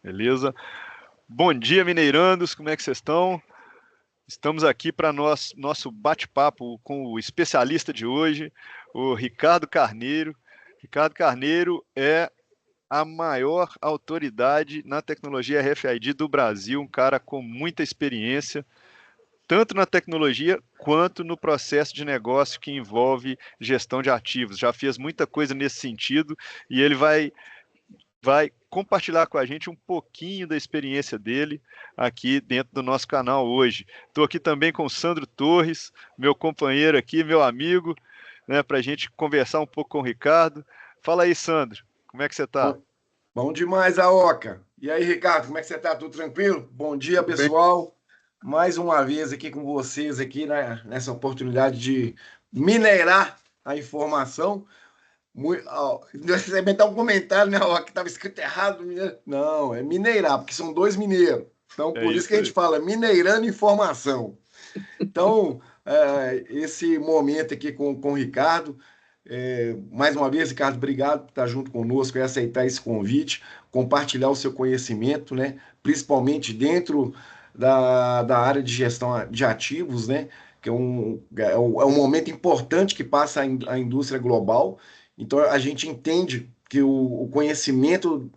Beleza? Bom dia, mineirandos, como é que vocês estão? Estamos aqui para nosso bate-papo com o especialista de hoje, o Ricardo Carneiro. Ricardo Carneiro é a maior autoridade na tecnologia RFID do Brasil, um cara com muita experiência, tanto na tecnologia quanto no processo de negócio que envolve gestão de ativos. Já fez muita coisa nesse sentido e ele vai compartilhar com a gente um pouquinho da experiência dele aqui dentro do nosso canal hoje. Estou aqui também com o Sandro Torres, meu companheiro aqui, meu amigo, né, para a gente conversar um pouco com o Ricardo. Fala aí, Sandro, como é que você está? Bom, bom demais, Aoca. E aí, Ricardo, como é que você tá? Tudo tranquilo? Bom dia, Tudo bem? pessoal. Mais uma vez aqui com vocês aqui, né, nessa oportunidade de mineirar a informação. Nós recebemos um comentário, né, Aoca, que estava escrito errado. Não, é mineirar, porque são dois mineiros. Então, É por isso que isso a gente aí. fala mineirando informação. Então, esse momento aqui com o Ricardo, mais uma vez, Ricardo, obrigado por estar junto conosco e aceitar esse convite, compartilhar o seu conhecimento, né? Principalmente dentro da área de gestão de ativos, né? Que é um momento importante que passa a indústria global. Então, a gente entende que o conhecimento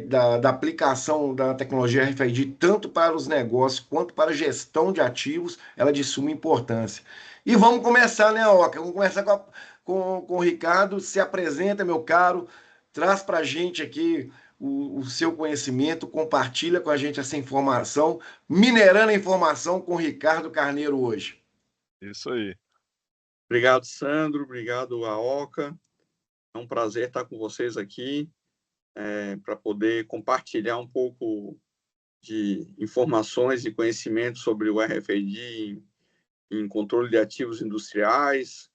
da aplicação da tecnologia RFID, tanto para os negócios quanto para a gestão de ativos, ela é de suma importância. E vamos começar, né, Oca? Vamos começar com o Ricardo. Se apresenta, meu caro, traz para a gente aqui o seu conhecimento, compartilha com a gente essa informação, minerando a informação com o Ricardo Carneiro hoje. Isso aí. Obrigado, Sandro. Obrigado, Aoca. É um prazer estar com vocês aqui para poder compartilhar um pouco de informações e conhecimentos sobre o RFID em controle de ativos industriais.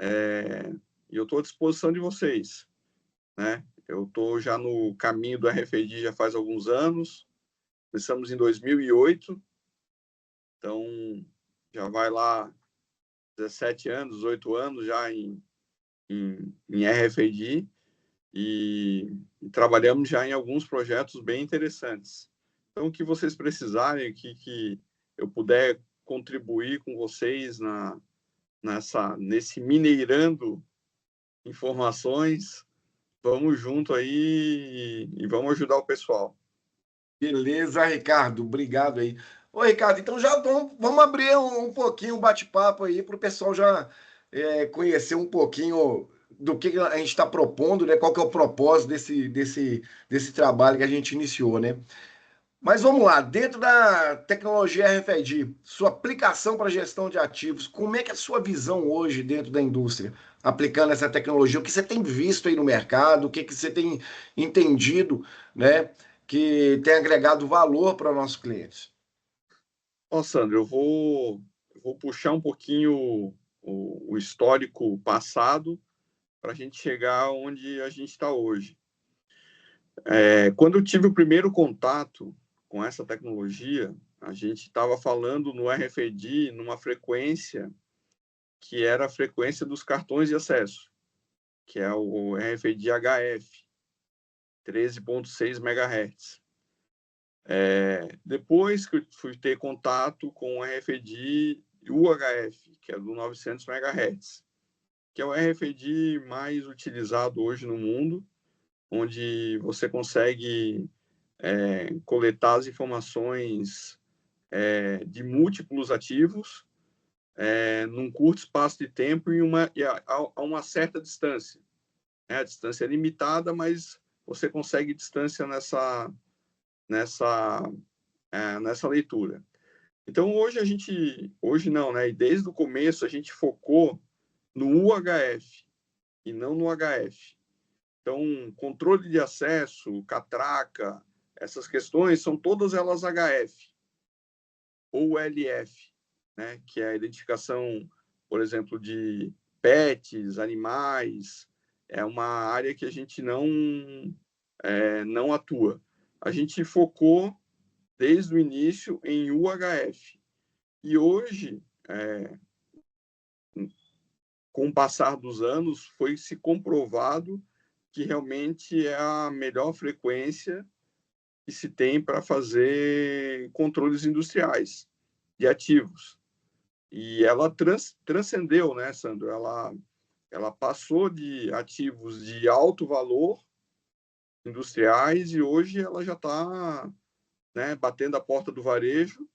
E eu estou à disposição de vocês, né? Eu estou já no caminho do RFID já faz alguns anos. Começamos em 2008, então já vai lá 17 anos, 18 anos já em RFID e trabalhamos já em alguns projetos bem interessantes. Então, o que vocês precisarem, que eu puder contribuir com vocês nesse mineirando informações, vamos junto aí e vamos ajudar o pessoal. Beleza, Ricardo, obrigado aí. Ô, Ricardo, então já vamos abrir um pouquinho o bate-papo aí para o pessoal já conhecer um pouquinho do que a gente está propondo, né? Qual que é o propósito desse trabalho que a gente iniciou, né? Mas vamos lá, dentro da tecnologia RFID, sua aplicação para gestão de ativos, como é que é a sua visão hoje dentro da indústria, aplicando essa tecnologia? O que você tem visto aí no mercado? O que você tem entendido, né, que tem agregado valor para nossos clientes? Ó, Sandro, eu vou puxar um pouquinho o histórico passado para a gente chegar onde a gente está hoje. Quando eu tive o primeiro contato com essa tecnologia, a gente estava falando no RFID numa frequência que era a frequência dos cartões de acesso, que é o RFID HF, 13,6 MHz. Depois que eu fui ter contato com o RFID UHF, que é do 900 MHz, que é o RFID mais utilizado hoje no mundo, onde você consegue coletar as informações de múltiplos ativos num curto espaço de tempo a uma certa distância. A distância é limitada, mas você consegue distância nessa, nessa leitura. Então, hoje não, né? E desde o começo a gente focou no UHF e não no HF. Então, controle de acesso, catraca, essas questões são todas elas HF ou LF, né? Que é a identificação, por exemplo, de pets, animais. É uma área que a gente não atua. A gente focou desde o início em UHF. E hoje, com o passar dos anos, foi se comprovado que realmente é a melhor frequência que se tem para fazer controles industriais de ativos. E ela transcendeu, né, Sandro? Ela passou de ativos de alto valor industriais e hoje ela já está, né, batendo a porta do varejo,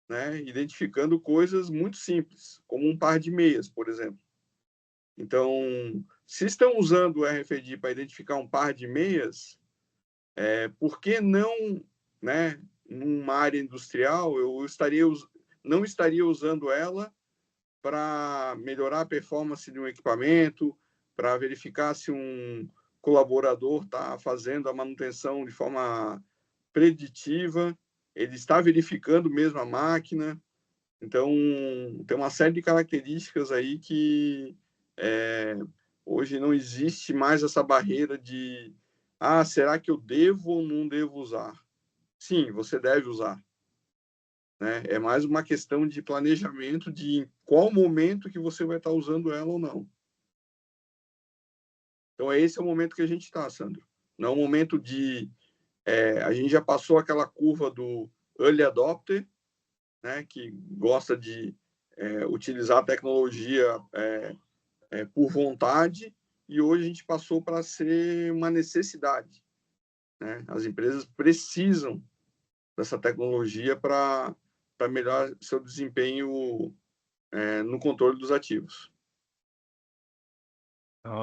né, identificando coisas muito simples, como um par de meias, por exemplo. Então, se estão usando o RFID para identificar um par de meias, por que não, né, numa área industrial, não estaria usando ela para melhorar a performance de um equipamento, para verificar se um colaborador está fazendo a manutenção de forma preditiva, ele está verificando mesmo a máquina. Então, tem uma série de características aí que hoje não existe mais essa barreira de será que eu devo ou não devo usar? Sim, você deve usar. Né? É mais uma questão de planejamento de em qual momento que você vai estar usando ela ou não. Então, esse é o momento que a gente está, Sandro. Não é um momento de... a gente já passou aquela curva do early adopter, né, que gosta de utilizar a tecnologia por vontade, e hoje a gente passou para ser uma necessidade. Né? As empresas precisam dessa tecnologia para melhorar seu desempenho no controle dos ativos.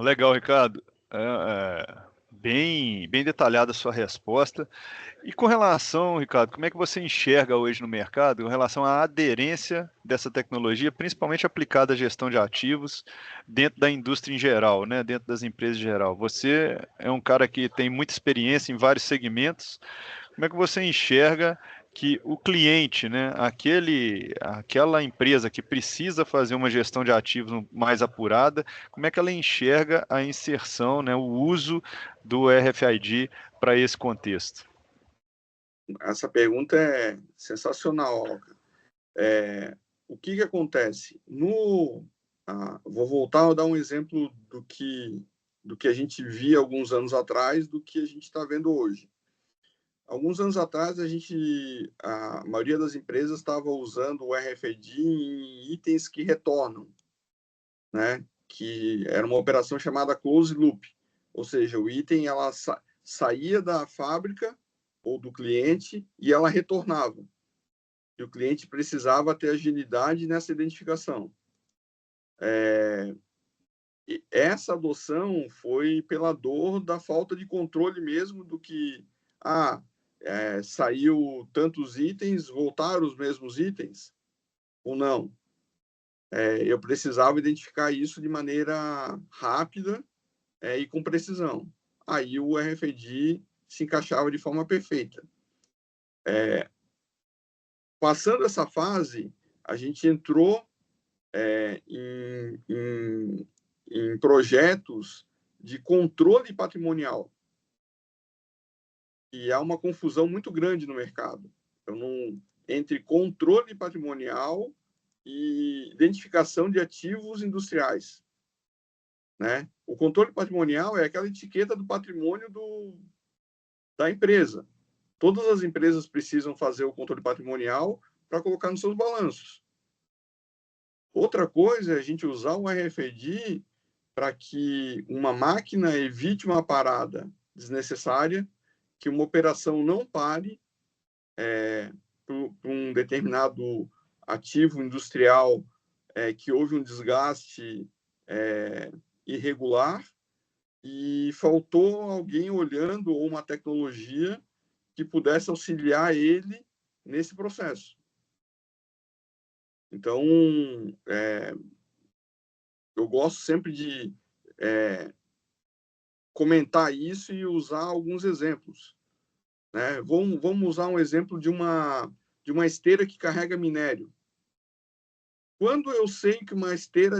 Legal, Ricardo. Bem detalhada a sua resposta. E com relação, Ricardo, como é que você enxerga hoje no mercado com relação à aderência dessa tecnologia, principalmente aplicada à gestão de ativos, dentro da indústria em geral, né? Dentro das empresas em geral? Você é um cara que tem muita experiência em vários segmentos. Como é que você enxerga que o cliente, né, aquela empresa que precisa fazer uma gestão de ativos mais apurada, como é que ela enxerga a inserção, né, o uso do RFID para esse contexto? Essa pergunta é sensacional, Olga. O que acontece? Vou voltar a dar um exemplo do que a gente via alguns anos atrás, do que a gente está vendo hoje. Alguns anos atrás, a maioria das empresas estava usando o RFID em itens que retornam, né? Que era uma operação chamada close loop, ou seja, o item ela saía da fábrica ou do cliente e ela retornava. E o cliente precisava ter agilidade nessa identificação. Essa adoção foi pela dor da falta de controle mesmo do que saiu tantos itens, voltaram os mesmos itens ou não. Eu precisava identificar isso de maneira rápida e com precisão. Aí o RFID se encaixava de forma perfeita. Passando essa fase, a gente entrou em projetos de controle patrimonial. E há uma confusão muito grande no mercado. Então, entre controle patrimonial e identificação de ativos industriais. Né? O controle patrimonial é aquela etiqueta do patrimônio da empresa. Todas as empresas precisam fazer o controle patrimonial para colocar nos seus balanços. Outra coisa é a gente usar o RFID para que uma máquina evite uma parada desnecessária, que uma operação não pare por um determinado ativo industrial que houve um desgaste irregular e faltou alguém olhando ou uma tecnologia que pudesse auxiliar ele nesse processo. Então, eu gosto sempre de comentar isso e usar alguns exemplos. Né? Vamos usar um exemplo de uma esteira que carrega minério. Quando eu sei que uma esteira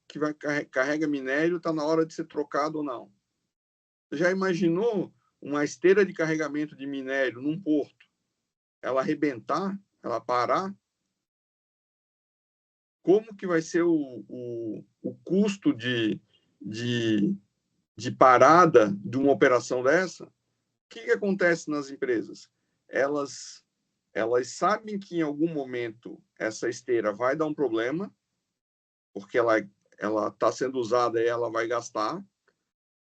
que carrega minério está na hora de ser trocada ou não? Você já imaginou uma esteira de carregamento de minério num porto? Ela arrebentar, ela parar? Como que vai ser o custo de parada de uma operação dessa? que acontece nas empresas? Elas sabem que em algum momento essa esteira vai dar um problema, porque ela está sendo usada e ela vai gastar.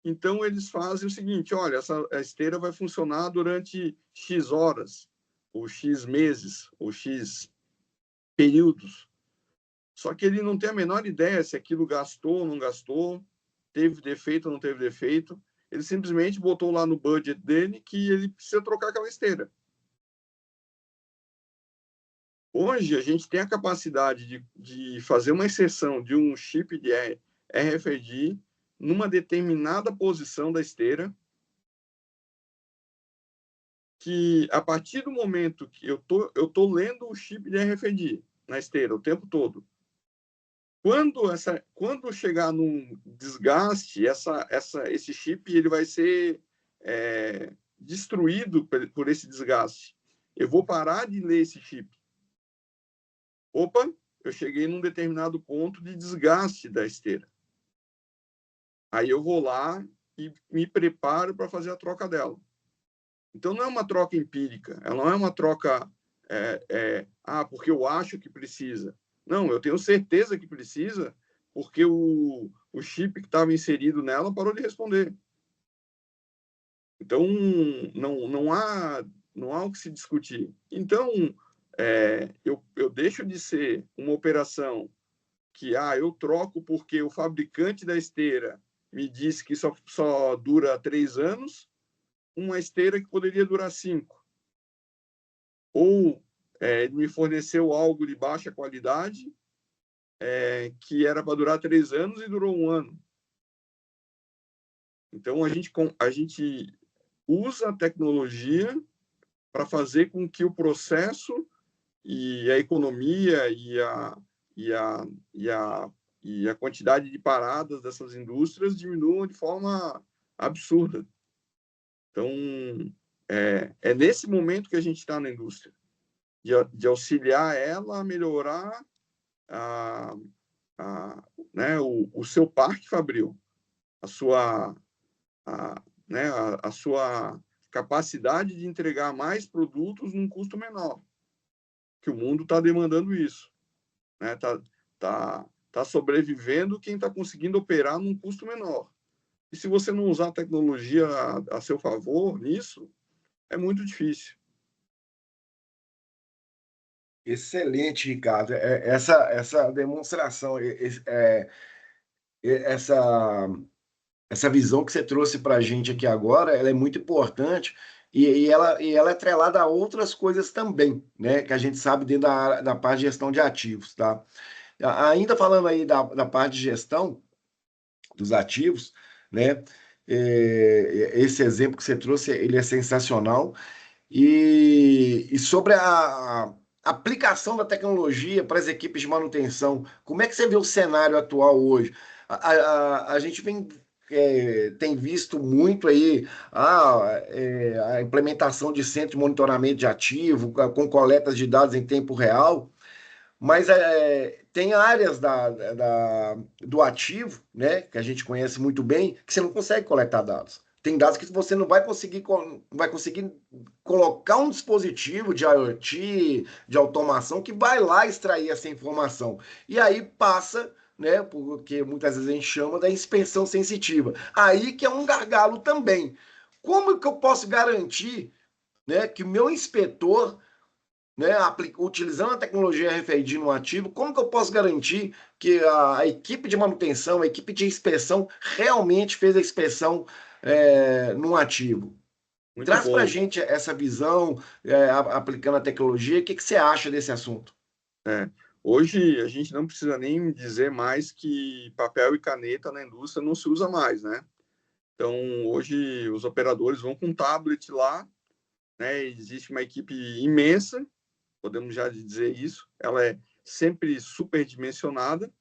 Então, eles fazem o seguinte, olha, a esteira vai funcionar durante X horas, ou X meses, ou X períodos. Só que ele não tem a menor ideia se aquilo gastou ou não gastou, teve defeito ou não teve defeito. Ele simplesmente botou lá no budget dele que ele precisa trocar aquela esteira. Hoje, a gente tem a capacidade de fazer uma inserção de um chip de RFID numa determinada posição da esteira, que a partir do momento que eu tô lendo o chip de RFID na esteira o tempo todo, quando chegar num desgaste, esse chip ele vai ser destruído por esse desgaste. Eu vou parar de ler esse chip. Opa, eu cheguei num determinado ponto de desgaste da esteira. Aí eu vou lá e me preparo para fazer a troca dela. Então, não é uma troca empírica, ela não é uma troca porque eu acho que precisa. Não, eu tenho certeza que precisa, porque o chip que estava inserido nela parou de responder. Então, não há o que se discutir. Então, eu deixo de ser uma operação que eu troco porque o fabricante da esteira me disse que só dura 3 anos, uma esteira que poderia durar 5. Ou ele me forneceu algo de baixa qualidade, que era para durar 3 anos e durou 1 ano. Então, a gente usa a tecnologia para fazer com que o processo e a economia e a quantidade de paradas dessas indústrias diminuam de forma absurda. Então, é nesse momento que a gente está na indústria, de auxiliar ela a melhorar o seu parque fabril, a sua capacidade de entregar mais produtos num custo menor, que o mundo está demandando isso. Né? Tá sobrevivendo quem está conseguindo operar num custo menor. E se você não usar a tecnologia a seu favor nisso, é muito difícil. Excelente, Ricardo. Essa demonstração, essa, essa visão que você trouxe para a gente aqui agora, ela é muito importante e ela é atrelada a outras coisas também, né? Que a gente sabe dentro da parte de gestão de ativos, tá? Ainda falando aí da parte de gestão dos ativos, né? Esse exemplo que você trouxe, ele é sensacional. E sobre a aplicação da tecnologia para as equipes de manutenção, como é que você vê o cenário atual hoje? A gente tem visto muito aí a implementação de centro de monitoramento de ativo, com coletas de dados em tempo real, mas tem áreas do ativo, né, que a gente conhece muito bem, que você não consegue coletar dados. Tem dados que você não vai conseguir colocar um dispositivo de IoT, de automação, que vai lá extrair essa informação. E aí passa, né, porque muitas vezes a gente chama da inspeção sensitiva. Aí que é um gargalo também. Como que eu posso garantir, né, que o meu inspetor, né, utilizando a tecnologia RFID no ativo, como que eu posso garantir que a equipe de manutenção, a equipe de inspeção realmente fez a inspeção no ativo? Muito Traz para a bom. gente essa visão, aplicando a tecnologia. O que você acha desse assunto? Hoje, a gente não precisa nem dizer mais que papel e caneta na indústria não se usa mais, né? Então, hoje, os operadores vão com um tablet lá, né? Existe uma equipe imensa, podemos já dizer isso. Ela é sempre superdimensionada.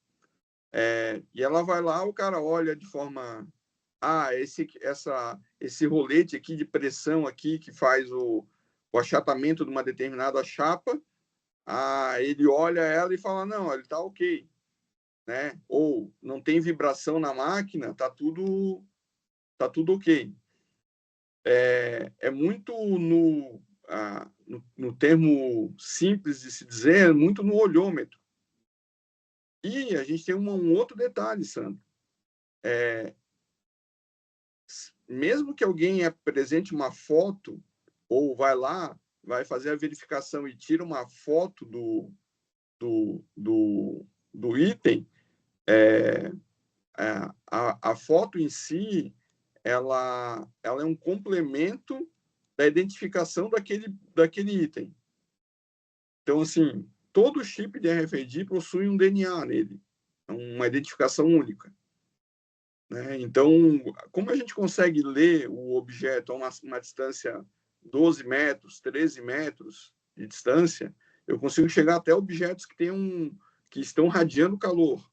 E ela vai lá, o cara olha de forma... esse rolete aqui de pressão aqui que faz o achatamento de uma determinada chapa, ele olha ela e fala, não, ele está ok. Né? Ou não tem vibração na máquina, tá tudo ok. é muito no termo simples de se dizer, é muito no olhômetro. E a gente tem um outro detalhe, Sandro. Mesmo que alguém apresente uma foto, ou vai lá, vai fazer a verificação e tira uma foto do item, a foto em si, ela é um complemento da identificação daquele item. Então, assim, todo chip de RFID possui um DNA nele, uma identificação única. Né? Então, como a gente consegue ler o objeto a uma distância 12 metros, 13 metros de distância, eu consigo chegar até objetos que estão radiando calor.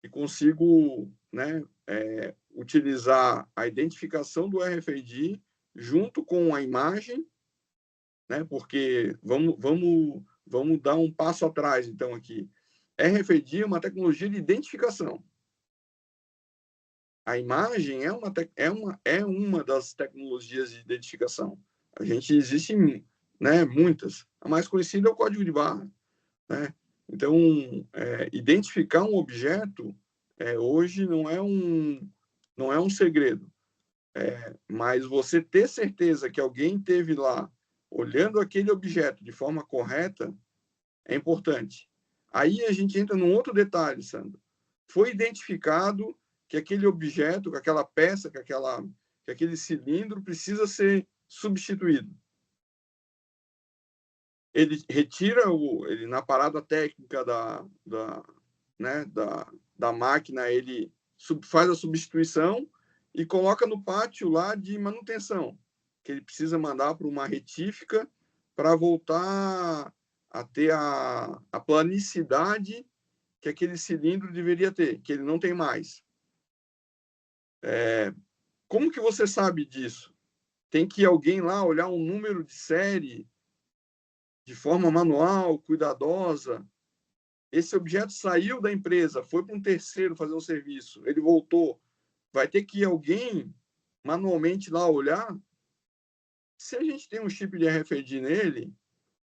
E consigo, né, utilizar a identificação do RFID junto com a imagem, né, porque vamos dar um passo atrás, então, aqui. RFID é uma tecnologia de identificação. A imagem é uma das tecnologias de identificação. Existem, né, muitas. A mais conhecida é o código de barra. Né? Então, identificar um objeto hoje não é um segredo. Mas você ter certeza que alguém esteve lá olhando aquele objeto de forma correta é importante. Aí a gente entra num outro detalhe, Sandro. Foi identificado que aquele objeto, que aquela peça, que aquele cilindro precisa ser substituído. Ele retira ele na parada técnica da máquina, ele faz a substituição e coloca no pátio lá de manutenção, que ele precisa mandar para uma retífica para voltar a ter a planicidade que aquele cilindro deveria ter, que ele não tem mais. Como que você sabe disso? Tem que alguém lá olhar um número de série de forma manual, cuidadosa. Esse objeto saiu da empresa, foi para um terceiro fazer um serviço, ele voltou. Vai ter que ir alguém manualmente lá olhar. Se a gente tem um chip de RFID nele,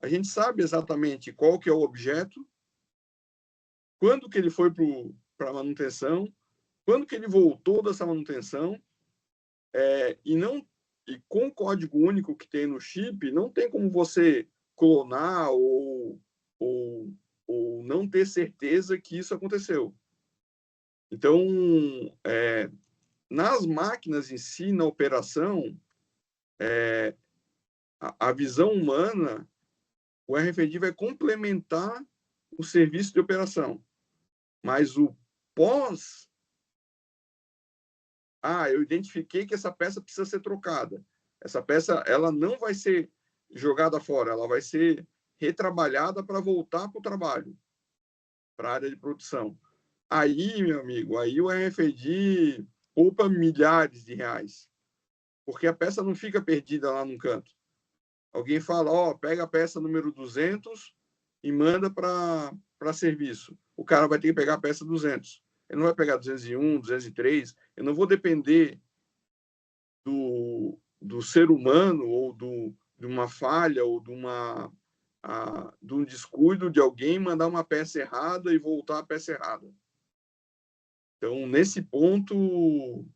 a gente sabe exatamente qual que é o objeto, quando que ele foi para a manutenção, quando que ele voltou dessa manutenção, e com o código único que tem no chip, não tem como você clonar ou não ter certeza que isso aconteceu. Então, nas máquinas em si, na operação, a visão humana, o RFID vai complementar o serviço de operação. Mas o pós... eu identifiquei que essa peça precisa ser trocada. Essa peça, ela não vai ser jogada fora, ela vai ser retrabalhada para voltar para o trabalho, para a área de produção. Aí, meu amigo, aí o RFID poupa milhares de reais, porque a peça não fica perdida lá num canto. Alguém fala, pega a peça número 200 e manda para serviço. O cara vai ter que pegar a peça 200. Ele não vai pegar 201, 203. Eu não vou depender do ser humano ou de uma falha ou de um descuido de alguém mandar uma peça errada e voltar a peça errada. Então, nesse ponto,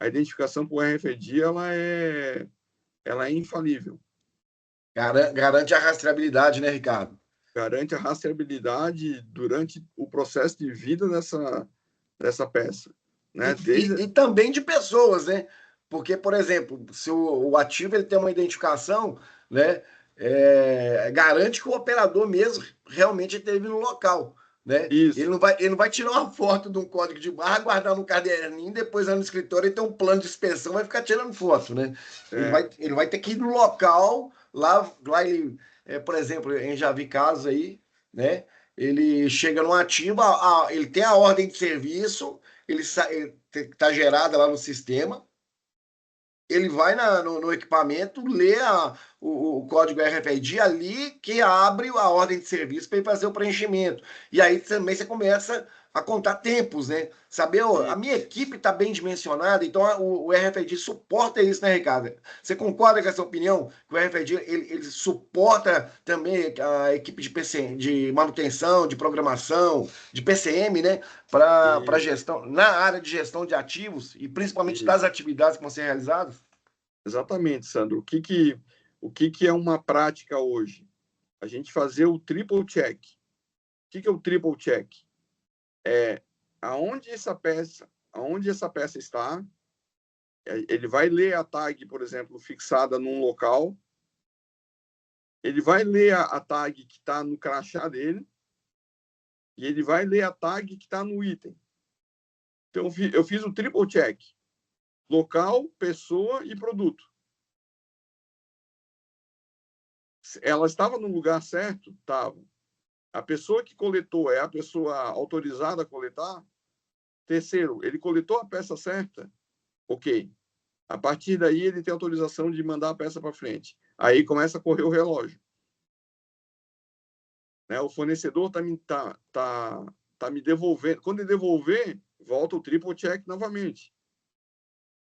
a identificação por RFID ela é infalível. Garante a rastreabilidade, né, Ricardo? Garante a rastreabilidade durante o processo de vida dessa peça. Né? E também de pessoas, né? Porque, por exemplo, se o ativo ele tem uma identificação, né, garante que o operador mesmo realmente esteve no local. Né? Isso. Ele não vai tirar uma foto de um código de barra, guardar no caderninho, depois lá no escritório ele tem um plano de inspeção, vai ficar tirando foto. Né? Ele vai ter que ir no local, lá ele, por exemplo, a gente já vi casos aí, né? Ele chega no ativo, ele tem a ordem de serviço, ele está gerada lá no sistema, ele vai no equipamento, lê o código RFID ali que abre a ordem de serviço para ele fazer o preenchimento. E aí também você começa a contar tempos, né? Saber, ó, a minha equipe está bem dimensionada, então o RFID suporta isso, né, Ricardo? Você concorda com essa opinião? Que o RFID ele suporta também a equipe de PCM, de manutenção, de programação, de PCM, né? Para gestão, na área de gestão de ativos e principalmente das atividades que vão ser realizadas? Exatamente, Sandro. O que é uma prática hoje? A gente fazer o triple check. O que é o triple check? É aonde essa peça está. Ele vai ler a tag, por exemplo, fixada num local. Ele vai ler a tag que está no crachá dele. E ele vai ler a tag que está no item. Então, eu fiz o triple check. Local, pessoa e produto. Ela estava no lugar certo? Estava. A pessoa que coletou é a pessoa autorizada a coletar? Terceiro, ele coletou a peça certa? Ok. A partir daí, ele tem autorização de mandar a peça para frente. Aí começa a correr o relógio. Né? O fornecedor tá me devolvendo. Quando ele devolver, volta o triple check novamente.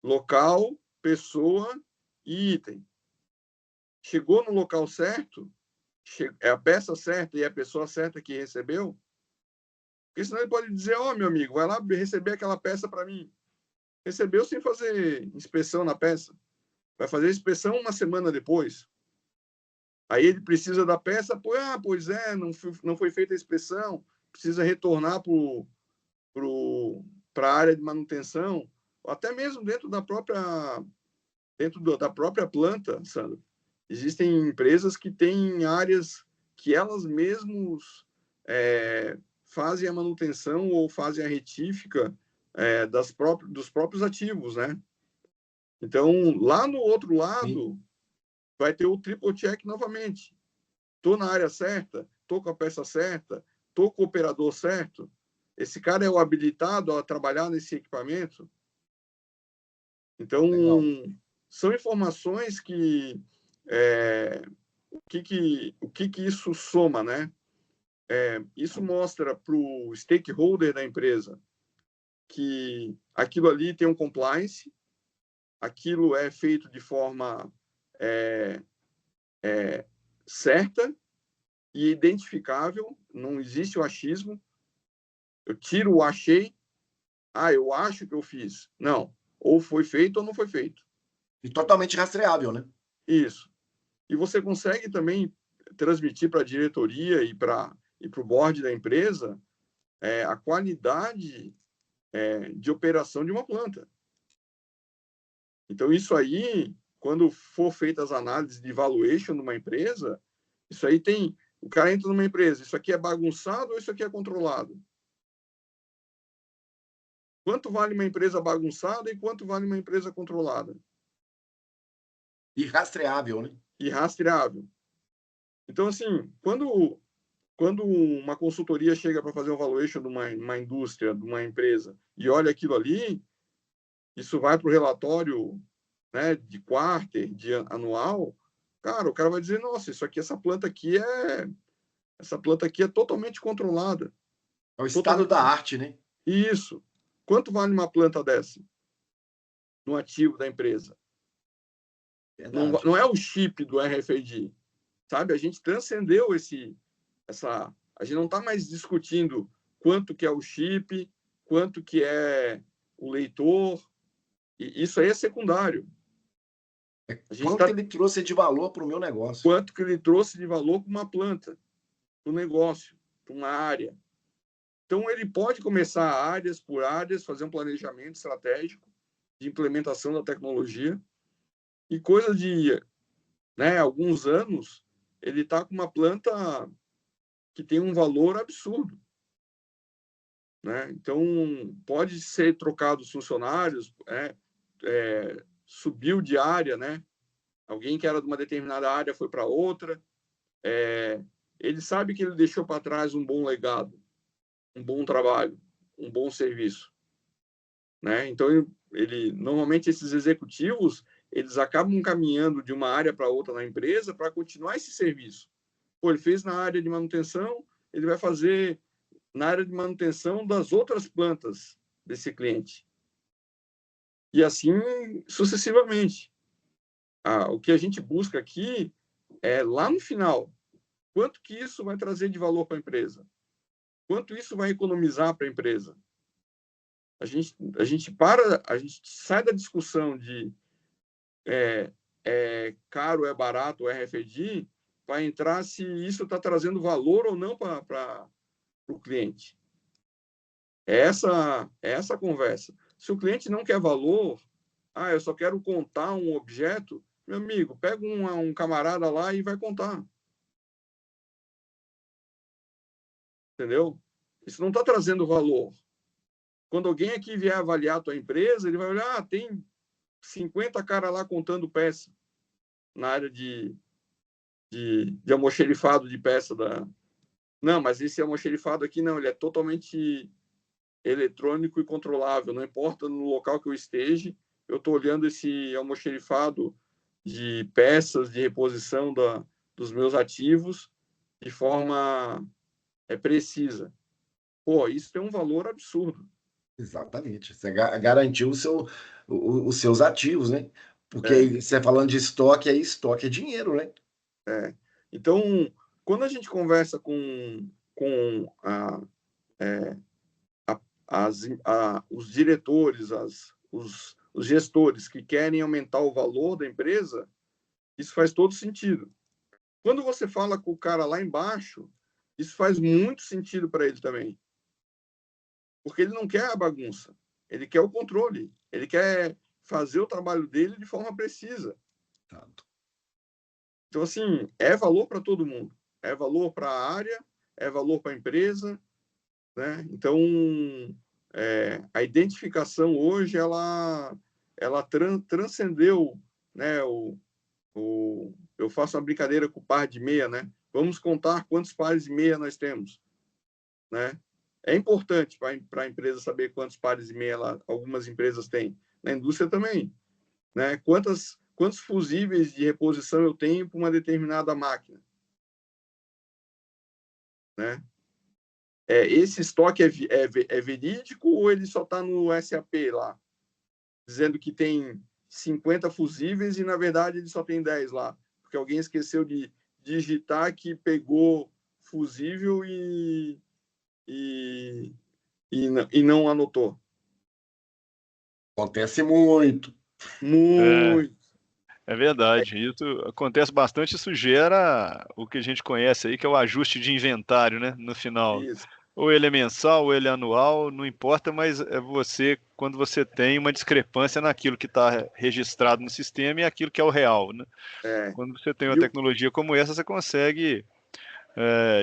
Local, pessoa e item. Chegou no local certo, é a peça certa e a pessoa certa que recebeu, porque senão ele pode dizer, ó, meu amigo, vai lá receber aquela peça para mim. Recebeu sem fazer inspeção na peça. Vai fazer inspeção uma semana depois. Aí ele precisa da peça, pois é, não foi feita a inspeção, precisa retornar para a área de manutenção, ou até mesmo dentro da própria planta, Sandro. Existem empresas que têm áreas que elas mesmas fazem a manutenção ou fazem a retífica dos próprios ativos, né? Então, lá no outro lado, sim, vai ter o triple check novamente. Estou na área certa, estou com a peça certa, estou com o operador certo. Esse cara é o habilitado a trabalhar nesse equipamento. Então, legal, são informações que o que isso soma, né? Isso mostra para o stakeholder da empresa que aquilo ali tem um compliance, aquilo é feito de forma certa e identificável, não existe o achismo. Eu tiro o achei, eu acho que eu fiz. Não, ou foi feito ou não foi feito. E totalmente rastreável, né? Isso. E você consegue também transmitir para a diretoria e para o board da empresa a qualidade de operação de uma planta. Então, isso aí, quando for feitas as análises de valuation de uma empresa, isso aí tem... O cara entra numa empresa, isso aqui é bagunçado ou isso aqui é controlado? Quanto vale uma empresa bagunçada e quanto vale uma empresa controlada? E rastreável, né? E rastreável. Então, assim, quando uma consultoria chega para fazer um valuation de uma indústria, de uma empresa, e olha aquilo ali, isso vai para o relatório, né, de quarter, de anual, cara, o cara vai dizer, nossa, essa planta aqui é totalmente controlada. É o estado da arte, né? Isso. Quanto vale uma planta dessa no ativo da empresa? Não é o chip do RFID, sabe? A gente transcendeu a gente não está mais discutindo quanto que é o chip, quanto que é o leitor, e isso aí é secundário. Quanto ele trouxe de valor para o meu negócio? Quanto que ele trouxe de valor para uma planta, para o negócio, para uma área. Então, ele pode começar áreas por áreas, fazer um planejamento estratégico de implementação da tecnologia, e coisa de alguns anos, ele está com uma planta que tem um valor absurdo. Né? Então, pode ser trocado os funcionários, subiu de área, né? Alguém que era de uma determinada área foi para outra. Ele sabe que ele deixou para trás um bom legado, um bom trabalho, um bom serviço. Né? Então, normalmente esses executivos, eles acabam caminhando de uma área para outra na empresa para continuar esse serviço. Ele fez na área de manutenção, ele vai fazer na área de manutenção das outras plantas desse cliente. E assim sucessivamente. O que a gente busca aqui é, lá no final, quanto que isso vai trazer de valor para a empresa? Quanto isso vai economizar para a empresa? A gente sai da discussão de caro, é barato, é RFID, para entrar se isso está trazendo valor ou não para o cliente. É essa a conversa. Se o cliente não quer valor, eu só quero contar um objeto, meu amigo, pega um camarada lá e vai contar. Entendeu? Isso não está trazendo valor. Quando alguém aqui vier avaliar a tua empresa, ele vai olhar, tem 50 caras lá contando peça na área de almoxerifado de peça da... Não, mas esse almoxerifado aqui não, ele é totalmente eletrônico e controlável, não importa no local que eu esteja, eu estou olhando esse almoxerifado de peças de reposição dos meus ativos de forma precisa. Pô, isso tem um valor absurdo. Exatamente. Você garantiu os seus ativos, né? Porque você falando de estoque, aí estoque é dinheiro, né? Então, quando a gente conversa com os diretores, os gestores que querem aumentar o valor da empresa, isso faz todo sentido. Quando você fala com o cara lá embaixo, isso faz muito sentido para ele também. Porque ele não quer a bagunça, ele quer o controle, ele quer fazer o trabalho dele de forma precisa. Então, assim, é valor para todo mundo. É valor para a área, é valor para a empresa, né? Então, a identificação hoje, ela transcendeu, né? Eu faço uma brincadeira com o par de meia, né? Vamos contar quantos pares de meia nós temos, né? É importante para a empresa saber quantos pares de meia algumas empresas têm. Na indústria também, né? Quantos fusíveis de reposição eu tenho para uma determinada máquina, né? Esse estoque é verídico ou ele só está no SAP lá, dizendo que tem 50 fusíveis e, na verdade, ele só tem 10 lá, porque alguém esqueceu de digitar que pegou fusível e não anotou? Acontece muito. Muito. É verdade, isso acontece bastante, isso gera o que a gente conhece aí, que é o ajuste de inventário, né, no final. Isso. Ou ele é mensal, ou ele é anual, não importa, mas é quando você tem uma discrepância naquilo que está registrado no sistema e aquilo que é o real, né? Quando você tem uma tecnologia como essa, você consegue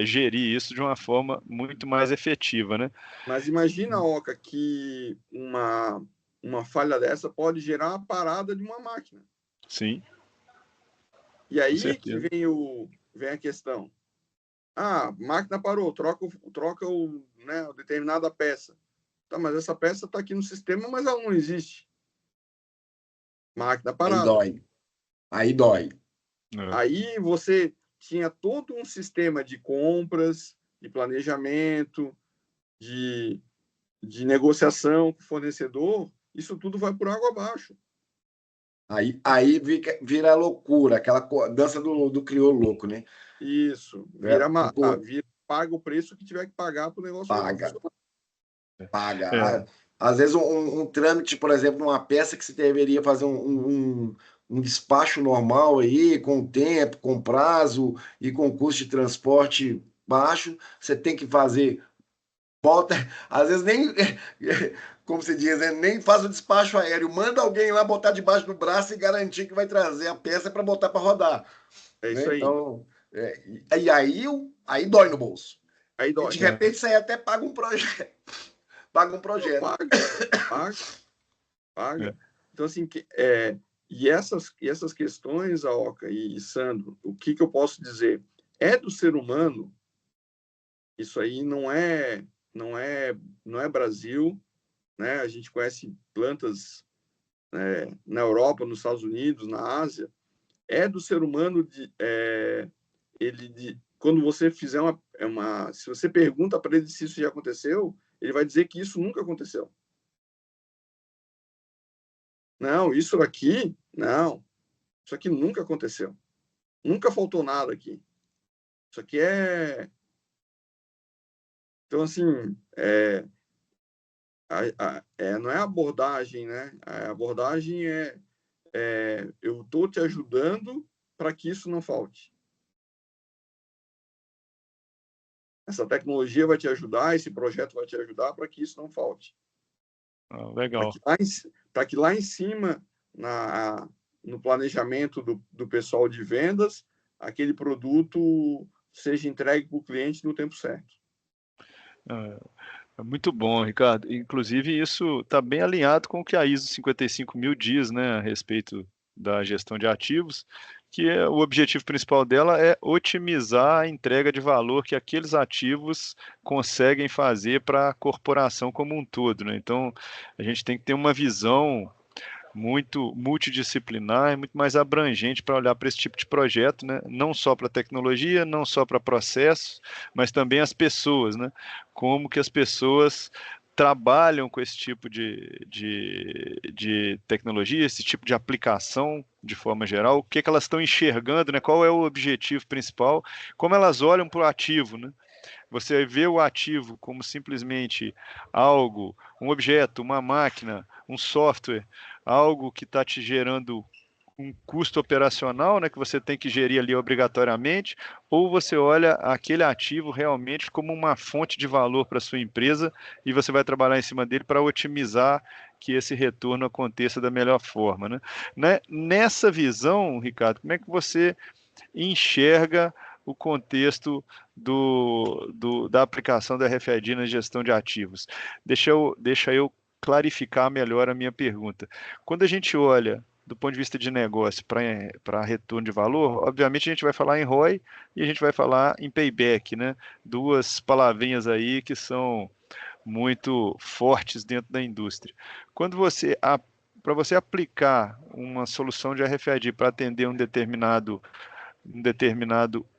gerir isso de uma forma muito mais efetiva, né? Mas imagina, Oca, que uma falha dessa pode gerar a parada de uma máquina. Sim. E aí que vem a questão. A máquina parou, troca a determinada peça. Tá, mas essa peça está aqui no sistema, mas ela não existe. Máquina Aí parada. dói. Aí dói. Aí você tinha todo um sistema de compras, de planejamento, de negociação com o fornecedor. Isso tudo vai por água abaixo. Aí vira loucura, aquela dança do crioulo louco, né? Isso. Paga o preço que tiver que pagar para o negócio Paga. É. Às vezes um trâmite, por exemplo, numa peça que se deveria fazer um despacho normal aí, com tempo, com prazo e com custo de transporte baixo, você tem que fazer volta, às vezes nem, como se diz, né, nem faz o despacho aéreo, manda alguém lá botar debaixo do braço e garantir que vai trazer a peça para botar para rodar. É Né? isso aí. Então, aí dói no bolso. Aí E dói. de repente você até paga um projeto. Paga um projeto. Paga. Então, assim, e essas questões, Aoca e Sandro, o que eu posso dizer? É do ser humano, isso aí não é Brasil, né? A gente conhece plantas na Europa, nos Estados Unidos, na Ásia. É do ser humano quando você fizer se você pergunta para ele se isso já aconteceu, ele vai dizer que isso nunca aconteceu. Não, isso aqui, não. Isso aqui nunca aconteceu. Nunca faltou nada aqui. Isso aqui é... Então, assim, não é abordagem, né? A abordagem eu estou te ajudando para que isso não falte. Essa tecnologia vai te ajudar, esse projeto vai te ajudar para que isso não falte. Legal. Para que lá em cima, no planejamento do pessoal de vendas, aquele produto seja entregue para o cliente no tempo certo. É muito bom, Ricardo. Inclusive, isso está bem alinhado com o que a ISO 55000 diz, né, a respeito da gestão de ativos, que o objetivo principal dela é otimizar a entrega de valor que aqueles ativos conseguem fazer para a corporação como um todo, né? Então, a gente tem que ter uma visão muito multidisciplinar e muito mais abrangente para olhar para esse tipo de projeto, né? Não só para tecnologia, não só para processos, mas também as pessoas, né? Como que as pessoas trabalham com esse tipo de tecnologia, esse tipo de aplicação de forma geral, o que elas estão enxergando, né? Qual é o objetivo principal, como elas olham para o ativo, né? Você vê o ativo como simplesmente algo, um objeto, uma máquina, um software, algo que está te gerando um custo operacional, né, que você tem que gerir ali obrigatoriamente, ou você olha aquele ativo realmente como uma fonte de valor para a sua empresa e você vai trabalhar em cima dele para otimizar que esse retorno aconteça da melhor forma, né? Nessa visão, Ricardo, como é que você enxerga o contexto da aplicação da RFID na gestão de ativos? Deixa eu clarificar melhor a minha pergunta. Quando a gente olha do ponto de vista de negócio para retorno de valor, obviamente a gente vai falar em ROI e a gente vai falar em payback, né? Duas palavrinhas aí que são muito fortes dentro da indústria. Para você aplicar uma solução de RFID para atender um determinado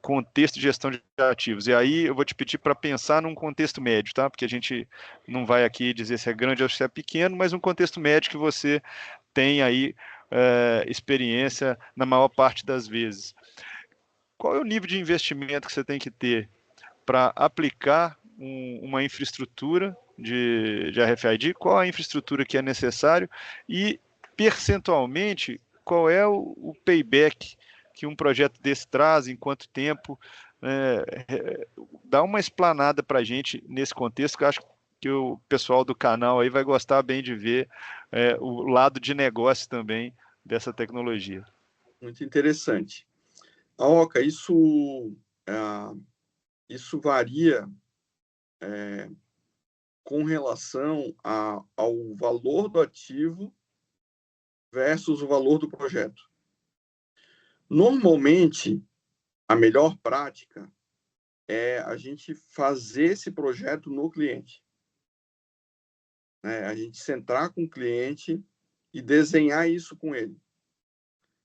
contexto de gestão de ativos. E aí eu vou te pedir para pensar num contexto médio, tá? Porque a gente não vai aqui dizer se é grande ou se é pequeno, mas um contexto médio que você tem aí experiência na maior parte das vezes. Qual é o nível de investimento que você tem que ter para aplicar uma infraestrutura de RFID? Qual a infraestrutura que é necessário? E, percentualmente, qual é o payback que um projeto desse traz, em quanto tempo? Dá uma explanada para a gente nesse contexto, que eu acho que o pessoal do canal aí vai gostar bem de ver o lado de negócio também dessa tecnologia. Muito interessante. Oca, isso varia com relação ao valor do ativo versus o valor do projeto. Normalmente, a melhor prática é a gente fazer esse projeto no cliente. A gente sentar com o cliente e desenhar isso com ele.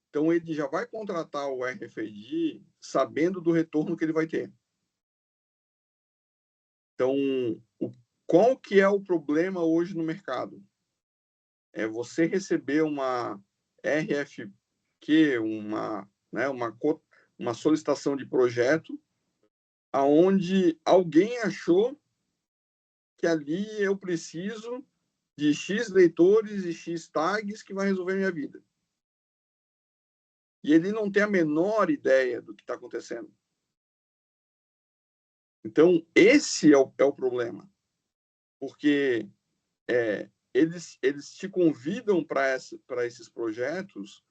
Então, ele já vai contratar o RFID sabendo do retorno que ele vai ter. Então, qual que é o problema hoje no mercado? É você receber uma RFQ, uma solicitação de projeto, aonde alguém achou que ali eu preciso de X leitores e X tags que vai resolver a minha vida. E ele não tem a menor ideia do que está acontecendo. Então, esse é o problema. Porque eles te convidam para esses projetos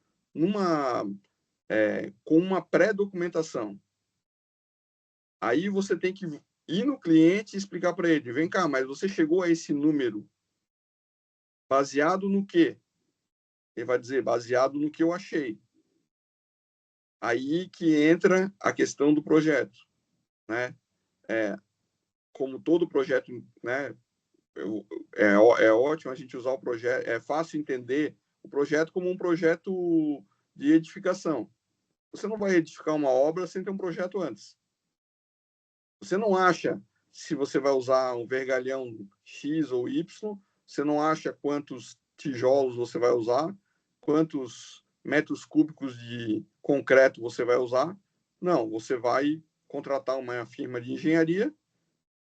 com uma pré-documentação. Aí você tem que ir no cliente e explicar para ele, vem cá, mas você chegou a esse número baseado no quê? Ele vai dizer, baseado no que eu achei. Aí que entra a questão do projeto, né? Como todo projeto, né? É ótimo a gente usar o projeto, é fácil entender o projeto como um projeto de edificação. Você não vai edificar uma obra sem ter um projeto antes. Você não acha se você vai usar um vergalhão X ou Y, você não acha quantos tijolos você vai usar, quantos metros cúbicos de concreto você vai usar. Não, você vai contratar uma firma de engenharia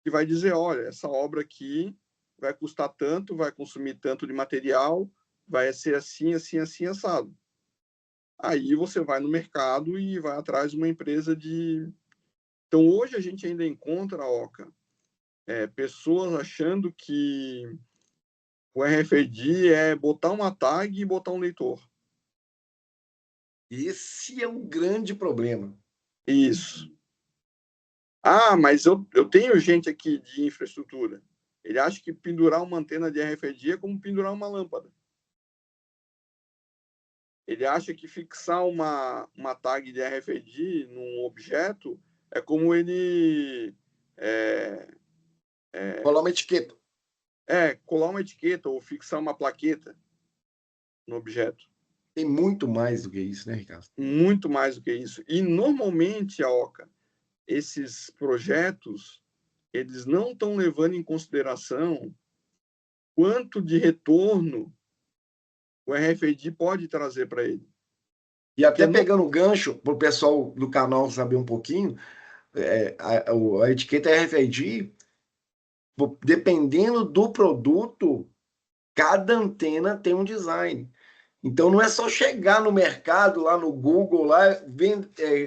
que vai dizer, olha, essa obra aqui vai custar tanto, vai consumir tanto de material, vai ser assim, assim, assim, assado. Aí você vai no mercado e vai atrás de uma empresa de... Então, hoje a gente ainda encontra, Oca, pessoas achando que o RFID é botar uma tag e botar um leitor. Esse é um grande problema. Isso. Ah, mas eu tenho gente aqui de infraestrutura. Ele acha que pendurar uma antena de RFID é como pendurar uma lâmpada. Ele acha que fixar uma tag de RFID num objeto é como ele Colar uma etiqueta. colar uma etiqueta ou fixar uma plaqueta no objeto. Tem muito mais do que isso, né, Ricardo? Muito mais do que isso. E, normalmente, a Oca, esses projetos, eles não estão levando em consideração quanto de retorno o RFID pode trazer para ele. E Porque até pegando o gancho, para o pessoal do canal saber um pouquinho, a etiqueta RFID, dependendo do produto, cada antena tem um design. Então não é só chegar no mercado, lá no Google, lá,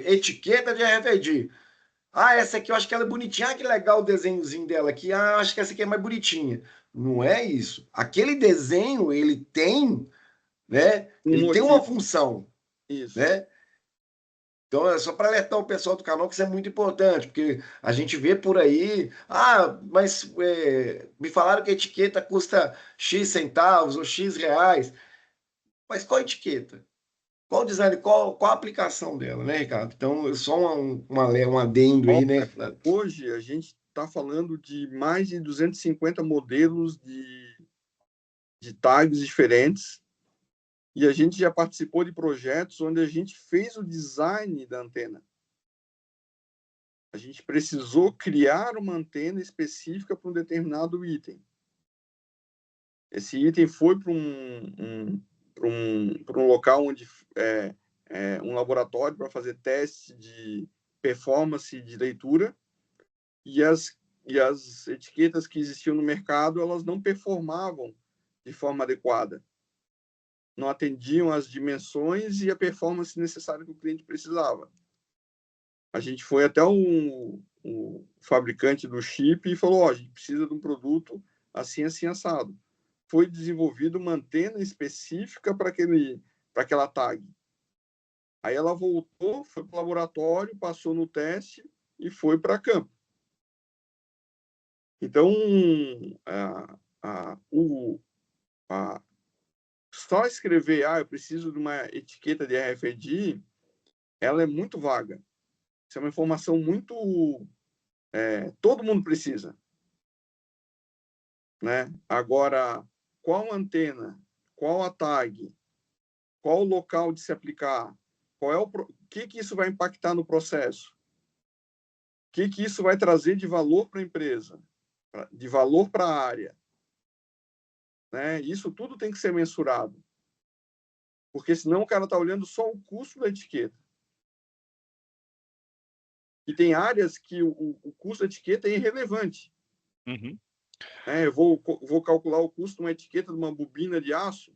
etiqueta de RFID. Ah, essa aqui eu acho que ela é bonitinha. Ah, que legal o desenhozinho dela aqui. Ah, acho que essa aqui é mais bonitinha. Não é isso. Aquele desenho, ele tem, né? um Ele tem uma motivo. função, Isso. né? Então é só para alertar o pessoal do canal que isso é muito importante, porque a gente vê por aí, mas me falaram que a etiqueta custa X centavos ou X reais. Mas qual etiqueta? Qual o design, qual a aplicação dela, né, Ricardo? Então, só um adendo aí, né? Hoje, a gente está falando de mais de 250 modelos de tags diferentes. E a gente já participou de projetos onde a gente fez o design da antena. A gente precisou criar uma antena específica para um determinado item. Esse item foi para um local onde um laboratório para fazer teste de performance de leitura e as etiquetas que existiam no mercado elas não performavam de forma adequada, não atendiam às dimensões e a performance necessária que o cliente precisava. A gente foi até o fabricante do chip e falou, a gente precisa de um produto assim, assim, assado. Foi desenvolvida uma antena específica para aquela tag. Aí ela voltou, foi para o laboratório, passou no teste e foi para campo. Então, só escrever, eu preciso de uma etiqueta de RFID, ela é muito vaga. Isso é uma informação muito... todo mundo precisa. Né? Agora, qual antena, qual a tag, qual o local de se aplicar, o que isso vai impactar no processo, o que isso vai trazer de valor para a empresa, de valor para a área. Né? Isso tudo tem que ser mensurado, porque senão o cara está olhando só o custo da etiqueta. E tem áreas que o custo da etiqueta é irrelevante. Uhum. Eu vou calcular o custo de uma etiqueta de uma bobina de aço.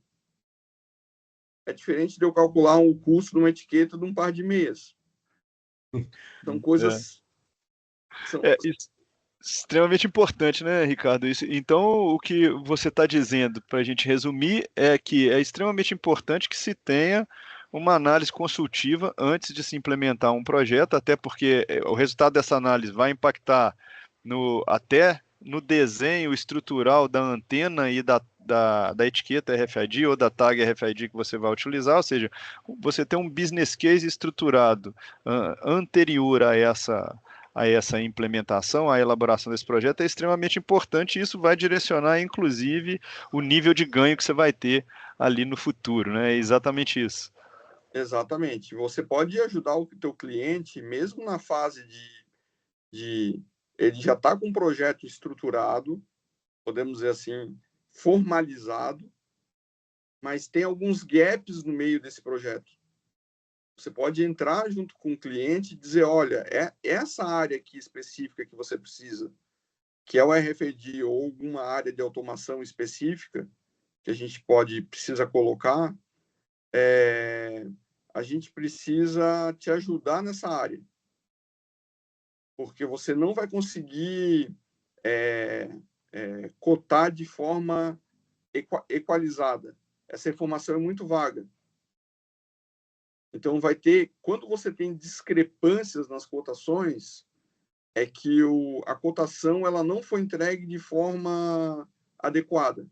É diferente de eu calcular o custo de uma etiqueta de um par de meias. São coisas... Extremamente importante, né, Ricardo? Então, o que você está dizendo, para a gente resumir, é que é extremamente importante que se tenha uma análise consultiva antes de se implementar um projeto, até porque o resultado dessa análise vai impactar até no desenho estrutural da antena e da etiqueta RFID ou da tag RFID que você vai utilizar, ou seja, você tem um business case estruturado anterior a essa implementação, a elaboração desse projeto é extremamente importante e isso vai direcionar, inclusive, o nível de ganho que você vai ter ali no futuro, né? É exatamente isso. Exatamente. Você pode ajudar o teu cliente, mesmo na fase de ele já está com um projeto estruturado, podemos dizer assim, formalizado, mas tem alguns gaps no meio desse projeto. Você pode entrar junto com o cliente e dizer, olha, essa área aqui específica que você precisa, que é o RFID ou alguma área de automação específica que a gente precisa colocar, a gente precisa te ajudar nessa área. Porque você não vai conseguir cotar de forma equalizada. Essa informação é muito vaga. Então, quando você tem discrepâncias nas cotações, é que a cotação ela não foi entregue de forma adequada.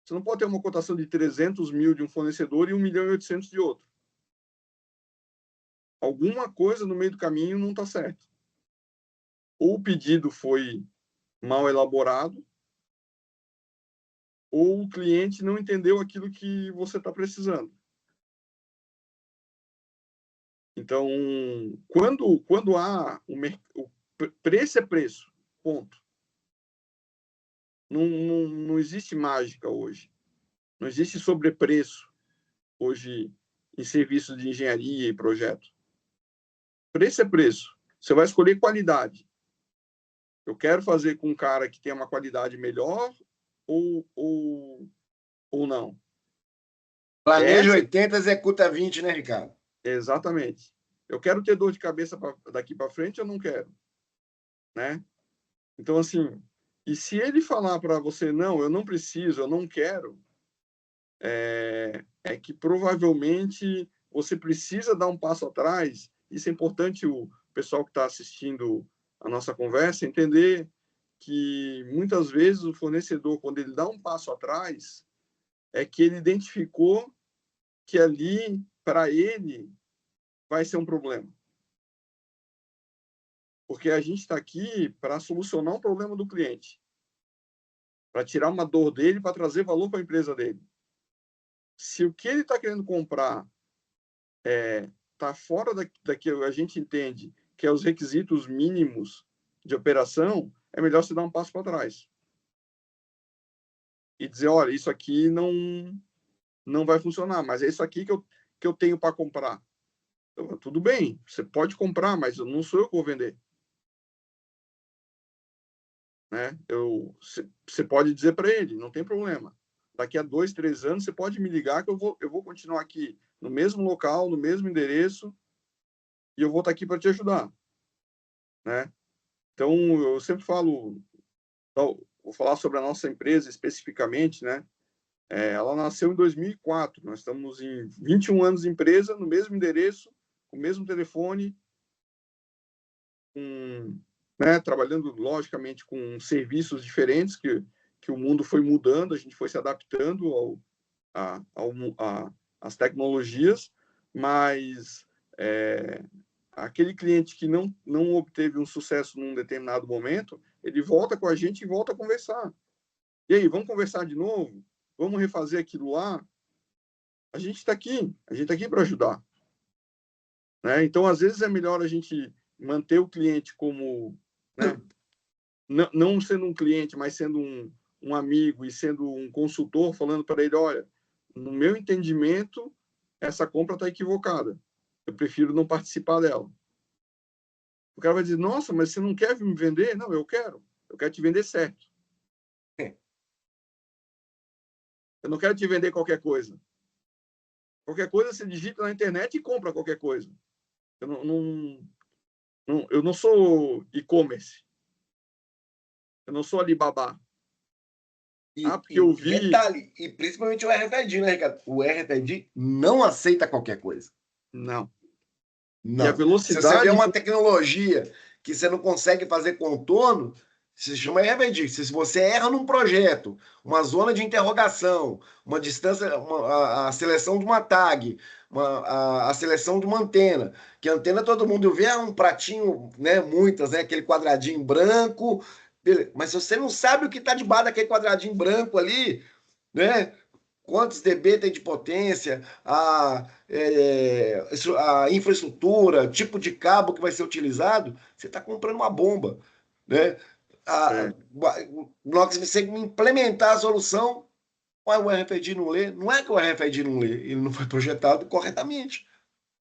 Você não pode ter uma cotação de 300 mil de um fornecedor e 1.800.000 de outro. Alguma coisa no meio do caminho não está certo. Ou o pedido foi mal elaborado, ou o cliente não entendeu aquilo que você está precisando. Então, quando há o preço é preço, ponto. Não existe mágica hoje. Não existe sobrepreço hoje em serviços de engenharia e projeto. Preço é preço. Você vai escolher qualidade. Eu quero fazer com um cara que tenha uma qualidade melhor ou não. Planeja 80, executa 20, né, Ricardo? Exatamente. Eu quero ter dor de cabeça daqui para frente, eu não quero. Né? Então, assim, e se ele falar para você, não, eu não preciso, eu não quero, é que provavelmente você precisa dar um passo atrás. Isso é importante o pessoal que está assistindo a nossa conversa entender que muitas vezes o fornecedor, quando ele dá um passo atrás, é que ele identificou que ali, para ele, vai ser um problema. Porque a gente está aqui para solucionar um problema do cliente, para tirar uma dor dele, para trazer valor para a empresa dele. Se o que ele está querendo comprar está fora daquilo que a gente entende que é os requisitos mínimos de operação, é melhor você dar um passo para trás. E dizer, olha, isso aqui não vai funcionar, mas é isso aqui que eu tenho para comprar. Então, tudo bem, você pode comprar, mas não sou eu que vou vender. Né? Você pode dizer para ele, não tem problema. Daqui a 2, 3 anos, você pode me ligar que eu vou continuar aqui no mesmo local, no mesmo endereço, e eu vou estar aqui para te ajudar. Né? Então, eu sempre falo, vou falar sobre a nossa empresa especificamente, né? Ela nasceu em 2004, nós estamos em 21 anos de empresa, no mesmo endereço, com o mesmo telefone, né, trabalhando, logicamente, com serviços diferentes, que o mundo foi mudando, a gente foi se adaptando às tecnologias, mas aquele cliente que não obteve um sucesso num determinado momento, ele volta com a gente e volta a conversar. E aí, vamos conversar de novo? Vamos refazer aquilo lá? A gente está aqui para ajudar. Né? Então, às vezes, é melhor a gente manter o cliente como... Né, não sendo um cliente, mas sendo um amigo e sendo um consultor, falando para ele, olha, no meu entendimento, essa compra está equivocada. Eu prefiro não participar dela. O cara vai dizer, nossa, mas você não quer me vender? Não, eu quero. Eu quero te vender certo. Eu não quero te vender qualquer coisa. Qualquer coisa você digita na internet e compra qualquer coisa. Eu não sou e-commerce. Eu não sou Alibaba. Porque eu vi... Detalhe, e principalmente o RFID, né, Ricardo? O RFID não aceita qualquer coisa. Não. Não. E a velocidade... Se você vê uma tecnologia que você não consegue fazer contorno, se chama RFID. Se você erra num projeto, uma zona de interrogação, uma distância, a seleção de uma tag, a seleção de uma antena, que a antena todo mundo vê um pratinho, né, muitas, né, aquele quadradinho branco, beleza. Mas se você não sabe o que está debaixo daquele quadradinho branco ali, né, quantos dB tem de potência, a infraestrutura, tipo de cabo que vai ser utilizado, você está comprando uma bomba, né? A, É, na hora que você implementar a solução, o RFID não lê. Não é que o RFID não lê, ele não foi projetado corretamente.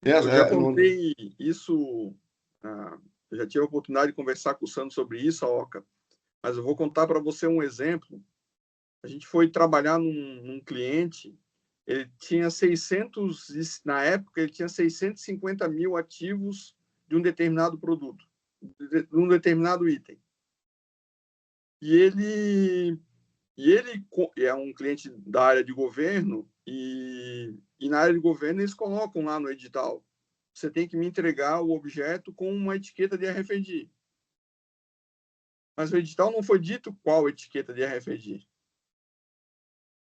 Né? eu já contei isso, eu já tive a oportunidade de conversar com o Sandro sobre isso, Oca, mas eu vou contar para você um exemplo. A gente foi trabalhar num cliente, ele tinha 600, na época, ele tinha 650 mil ativos de um determinado produto, de um determinado item. E ele é um cliente da área de governo e na área de governo eles colocam lá no edital, você tem que me entregar o objeto com uma etiqueta de RFID. Mas o edital não foi dito qual etiqueta de RFID.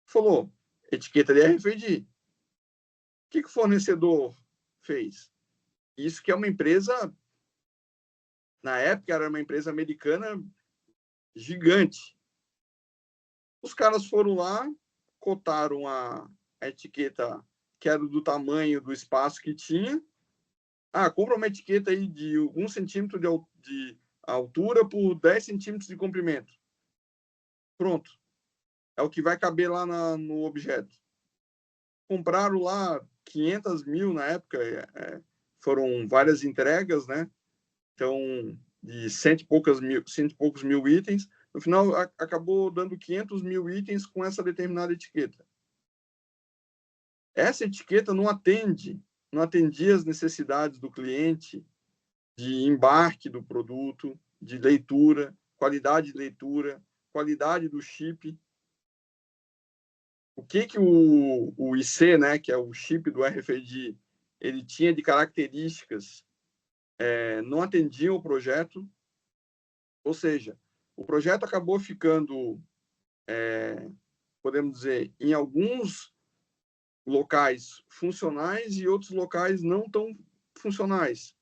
Falou, etiqueta de RFID. O que o fornecedor fez? Isso que é uma empresa, na época era uma empresa americana gigante. Os caras foram lá, cotaram a etiqueta que era do tamanho do espaço que tinha. Compra uma etiqueta aí de 1 centímetro de altura por 10 centímetros de comprimento. Pronto. É o que vai caber lá no objeto. Compraram lá 500 mil na época, foram várias entregas, né? Então, de cento e poucos mil itens. No final, acabou dando 500 mil itens com essa determinada etiqueta. Essa etiqueta não atendia as necessidades do cliente de embarque do produto, de leitura, qualidade de leitura, qualidade do chip. O que o IC, né, que é o chip do RFID, ele tinha de características, não atendiam o projeto, ou seja, o projeto acabou ficando, podemos dizer, em alguns locais funcionais e outros locais não tão funcionais,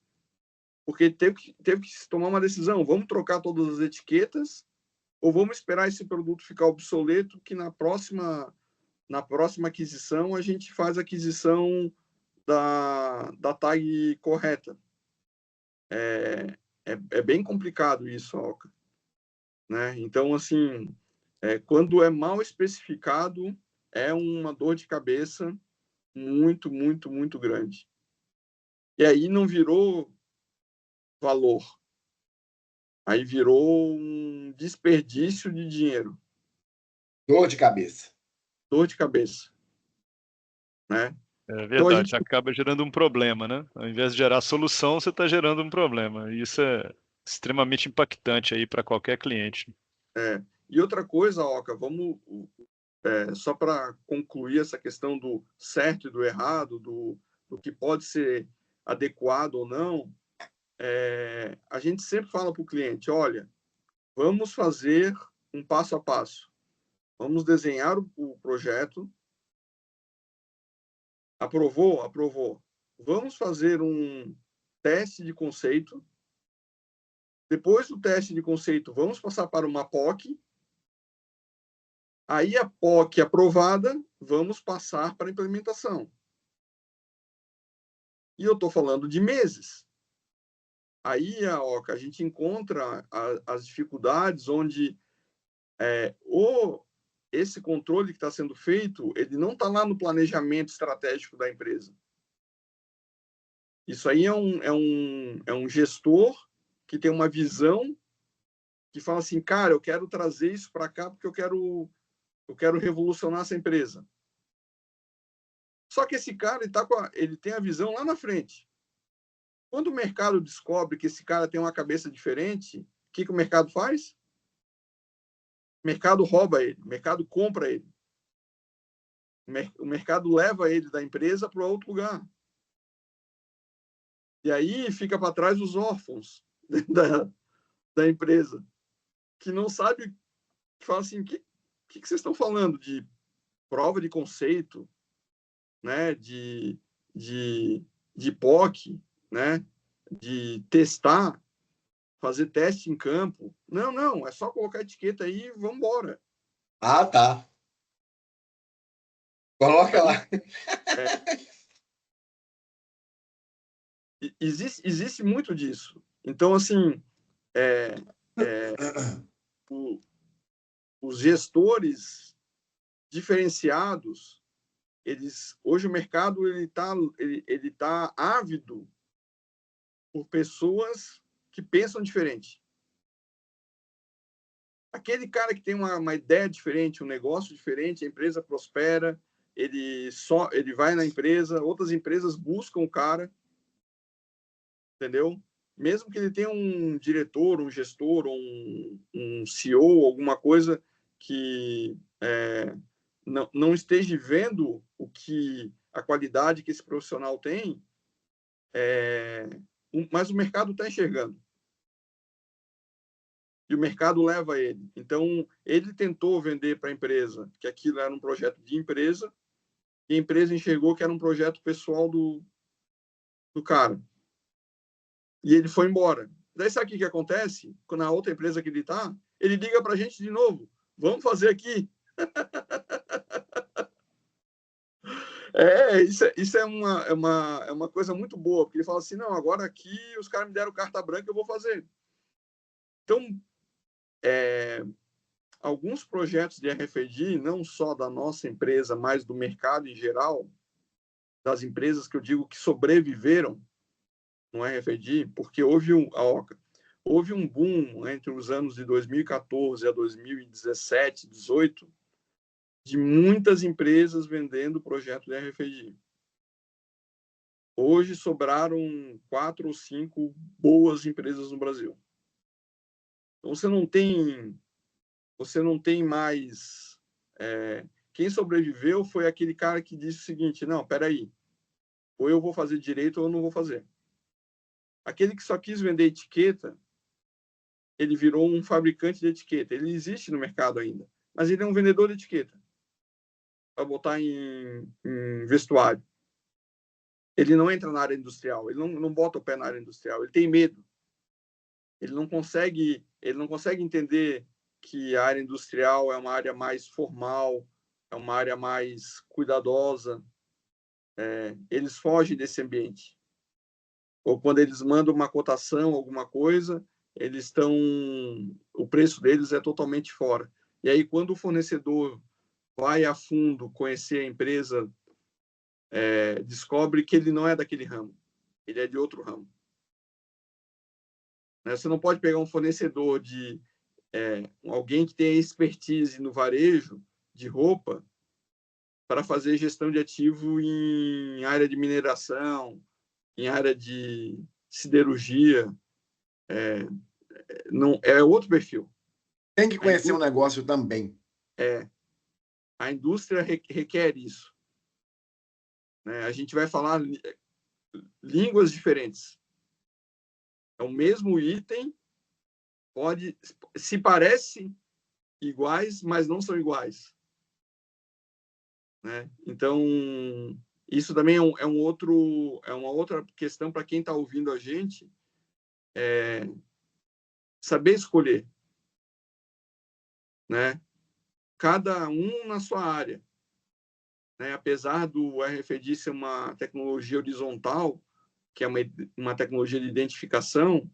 porque teve que se tomar uma decisão, vamos trocar todas as etiquetas ou vamos esperar esse produto ficar obsoleto que na próxima aquisição a gente faz a aquisição da tag correta. É bem complicado isso, Alca. Né? Então, assim, quando é mal especificado, é uma dor de cabeça muito, muito, muito grande. E aí não virou valor. Aí virou um desperdício de dinheiro. Dor de cabeça. Dor de cabeça. Né? É Então, a verdade, gente... acaba gerando um problema, né? Ao invés de gerar solução, você está gerando um problema. E isso é extremamente impactante aí para qualquer cliente. E outra coisa, Oca, vamos só para concluir essa questão do certo e do errado, do que pode ser adequado ou não, a gente sempre fala para o cliente, olha, vamos fazer um passo a passo. Vamos desenhar o projeto. Aprovou? Aprovou. Vamos fazer um teste de conceito. Depois do teste de conceito, vamos passar para uma POC. Aí a POC aprovada, vamos passar para a implementação. E eu estou falando de meses. Aí, Oca, a gente encontra as dificuldades onde esse controle que está sendo feito, ele não está lá no planejamento estratégico da empresa. Isso aí é um gestor que tem uma visão que fala assim, cara, eu quero trazer isso para cá porque eu quero revolucionar essa empresa. Só que esse cara ele tem a visão lá na frente. Quando o mercado descobre que esse cara tem uma cabeça diferente, o que o mercado faz? O mercado rouba ele, o mercado compra ele. O mercado leva ele da empresa para outro lugar. E aí fica para trás os órfãos da empresa, que não sabe, que fala assim, o que vocês estão falando de prova de conceito, né? de POC, né? De testar, fazer teste em campo. Não, é só colocar a etiqueta aí e vamos embora. Ah, tá. Coloca lá. Existe muito disso. Então, assim, os gestores diferenciados, hoje o mercado ele tá ávido por pessoas que pensam diferente. Aquele cara que tem uma ideia diferente, um negócio diferente, a empresa prospera, ele vai na empresa, outras empresas buscam o cara, entendeu? Mesmo que ele tenha um diretor, um gestor, um CEO, alguma coisa que não esteja vendo a qualidade que esse profissional tem, mas o mercado está enxergando. E o mercado leva ele. Então, ele tentou vender para a empresa que aquilo era um projeto de empresa, e a empresa enxergou que era um projeto pessoal do cara. E ele foi embora. Daí, sabe o que acontece? Quando a outra empresa que ele está, ele liga para a gente de novo. Vamos fazer aqui. Isso é uma coisa muito boa, porque ele fala assim, não, agora aqui os caras me deram carta branca, eu vou fazer. Então, alguns projetos de RFID, não só da nossa empresa, mas do mercado em geral, das empresas que eu digo que sobreviveram no RFID, porque houve um boom entre os anos de 2014 a 2017, 2018, de muitas empresas vendendo projeto de RFID. Hoje sobraram 4 ou 5 boas empresas no Brasil. Então você não tem mais. Quem sobreviveu foi aquele cara que disse o seguinte: não, peraí, ou eu vou fazer direito ou eu não vou fazer. Aquele que só quis vender etiqueta, ele virou um fabricante de etiqueta. Ele existe no mercado ainda, mas ele é um vendedor de etiqueta para botar em vestuário. Ele não entra na área industrial, ele não bota o pé na área industrial, ele tem medo. Ele não consegue entender que a área industrial é uma área mais formal, é uma área mais cuidadosa. Eles fogem desse ambiente. Ou quando eles mandam uma cotação, alguma coisa, o preço deles é totalmente fora. E aí, quando o fornecedor vai a fundo conhecer a empresa, descobre que ele não é daquele ramo, ele é de outro ramo. Você não pode pegar um fornecedor de alguém que tem expertise no varejo de roupa para fazer gestão de ativo em área de mineração, em área de siderurgia. Não, é outro perfil. Tem que conhecer o negócio também. A indústria requer isso. A gente vai falar línguas diferentes. É o mesmo item, se parece iguais, mas não são iguais. Então, isso também é uma outra questão para quem está ouvindo a gente, saber escolher. Cada um na sua área. Apesar do RFID ser uma tecnologia horizontal, que é uma tecnologia de identificação,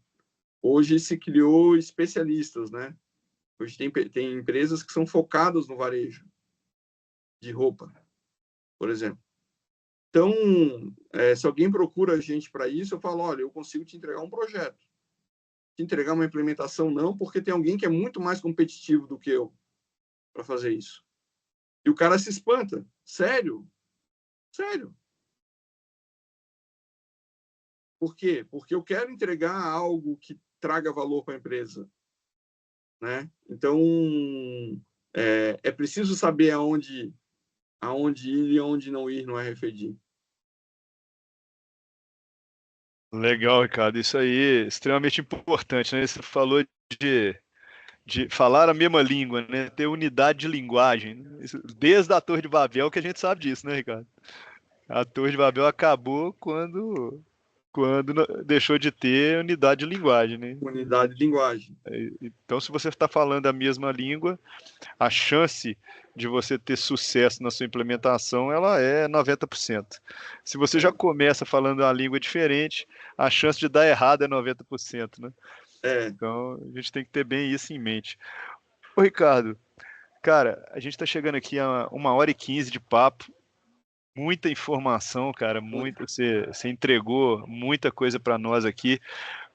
hoje se criou especialistas. Hoje tem empresas que são focadas no varejo de roupa, por exemplo. Então, se alguém procura a gente para isso, eu falo, olha, eu consigo te entregar um projeto. Te entregar uma implementação, não, porque tem alguém que é muito mais competitivo do que eu para fazer isso. E o cara se espanta. Sério? Sério. Por quê? Porque eu quero entregar algo que traga valor para a empresa. Então, é preciso saber aonde ir e aonde não ir no RFID. Legal, Ricardo. Isso aí é extremamente importante, Você falou de falar a mesma língua, Ter unidade de linguagem. Desde a Torre de Babel que a gente sabe disso, Ricardo? A Torre de Babel acabou quando quando deixou de ter unidade de linguagem, né? Unidade de linguagem. Então, se você está falando a mesma língua, a chance de você ter sucesso na sua implementação, ela é 90%. Se você já começa falando uma língua diferente, a chance de dar errado é 90%, né? Então, a gente tem que ter bem isso em mente. Ô, Ricardo, cara, a gente está chegando aqui a 1h15 de papo, muita informação, cara, você entregou muita coisa para nós aqui.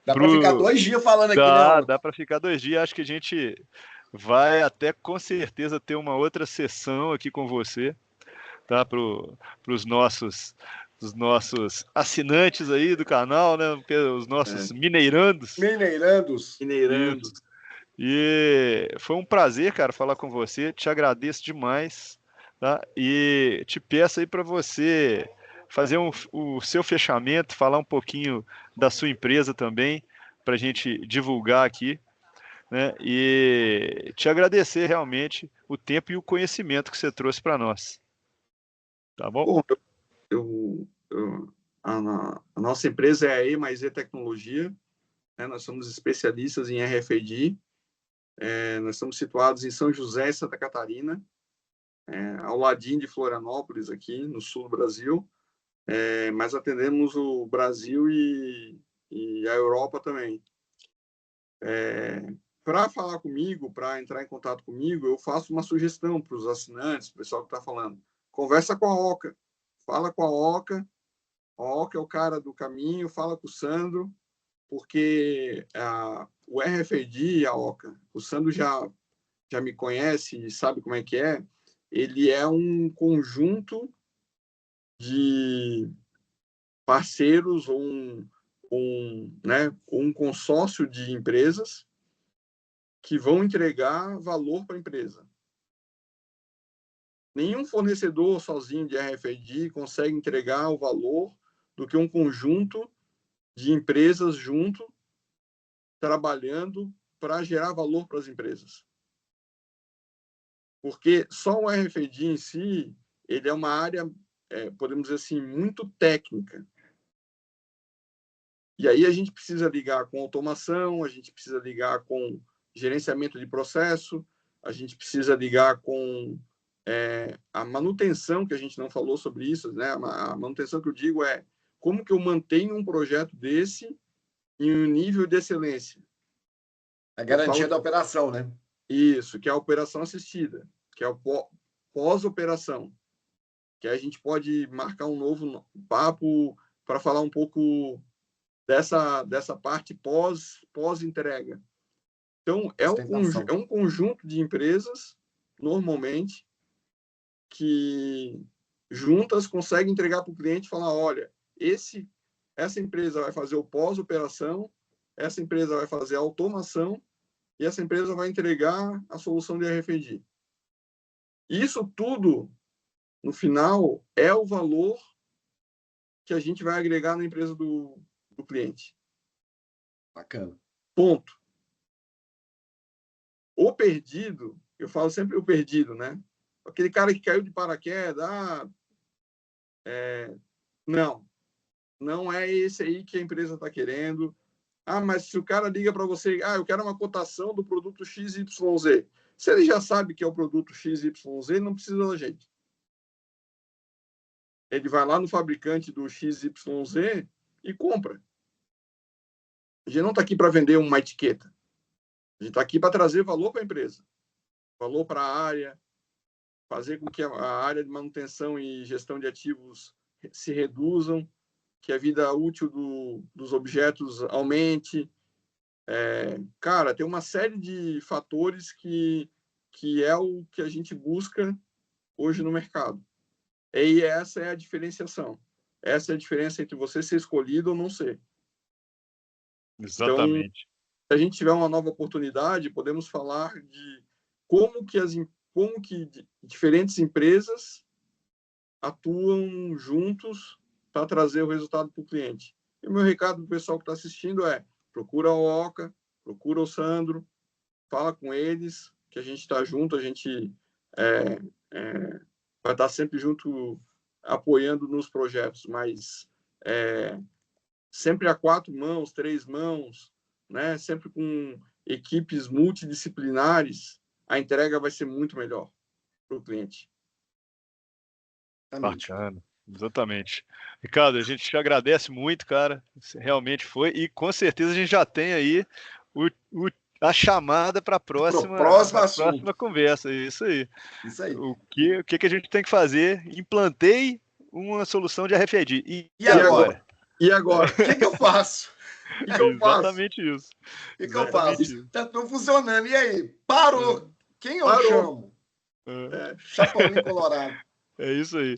Dá para ficar 2 dias falando aqui, né? Dá para ficar 2 dias. Acho que a gente vai até com certeza ter uma outra sessão aqui com você, tá? Para os nossos assinantes aí do canal, né? Os nossos mineirandos. Mineirandos. E foi um prazer, cara, falar com você. Te agradeço demais, tá? E te peço aí para você fazer o seu fechamento, falar um pouquinho da sua empresa também, para a gente divulgar aqui, né? E te agradecer realmente o tempo e o conhecimento que você trouxe para nós. Tá bom? Bom, a nossa empresa é a E+E Tecnologia, né? Nós somos especialistas em RFID. Nós estamos situados em São José, Santa Catarina, ao ladinho de Florianópolis, aqui no sul do Brasil, mas atendemos o Brasil e a Europa também. Para falar comigo, para entrar em contato comigo, eu faço uma sugestão para os assinantes, o pessoal que está falando. Conversa com a Oca, fala com a Oca é o cara do caminho, fala com o Sandro, porque o RFID, a Oca, o Sandro já me conhece e sabe como é que é, ele é um conjunto de parceiros ou um consórcio de empresas que vão entregar valor para a empresa. Nenhum fornecedor sozinho de RFID consegue entregar o valor do que um conjunto de empresas junto, trabalhando para gerar valor para as empresas. Porque só o RFID em si, ele é uma área, podemos dizer assim, muito técnica. E aí a gente precisa ligar com automação, a gente precisa ligar com gerenciamento de processo, a gente precisa ligar com a manutenção, que a gente não falou sobre isso, né? A manutenção que eu digo é como que eu mantenho um projeto desse em um nível de excelência. A garantia da operação, né? Isso, que é a operação assistida, que é o pós-operação, que a gente pode marcar um novo papo para falar um pouco dessa parte pós-entrega. Então, é um conjunto de empresas, normalmente, que juntas conseguem entregar para o cliente e falar, olha, essa empresa vai fazer o pós-operação, essa empresa vai fazer a automação e essa empresa vai entregar a solução de RFID. Isso tudo, no final, é o valor que a gente vai agregar na empresa do cliente. Bacana. Ponto. O perdido, eu falo sempre o perdido, né? Aquele cara que caiu de paraquedas, não é esse aí que a empresa está querendo. Mas se o cara liga para você, eu quero uma cotação do produto XYZ. Se ele já sabe que é o produto XYZ, ele não precisa da gente. Ele vai lá no fabricante do XYZ e compra. A gente não está aqui para vender uma etiqueta. A gente está aqui para trazer valor para a empresa. Valor para a área, fazer com que a área de manutenção e gestão de ativos se reduzam, que a vida útil dos objetos aumente. Cara, tem uma série de fatores que é o que a gente busca hoje no mercado. E essa é a diferenciação. Essa é a diferença entre você ser escolhido ou não ser. Exatamente. Então, se a gente tiver uma nova oportunidade, podemos falar de como que diferentes empresas atuam juntos para trazer o resultado para o cliente. E o meu recado para o pessoal que está assistindo é: procura a Oca, procura o Sandro, fala com eles, que a gente está junto, a gente vai estar sempre junto apoiando nos projetos, mas sempre a 4 mãos, 3 mãos, né? Sempre com equipes multidisciplinares, a entrega vai ser muito melhor para o cliente. Bacana, exatamente. Ricardo, a gente te agradece muito, cara. Você realmente foi, e com certeza a gente já tem aí a chamada para a próxima conversa. Isso aí. Isso aí. O que a gente tem que fazer? Implantei uma solução de RFID. E agora? E agora? O que eu faço? Exatamente isso. O que eu faço? Tá tudo funcionando. E aí? Parou. Quem eu chamo? Chapolin Colorado. É isso aí.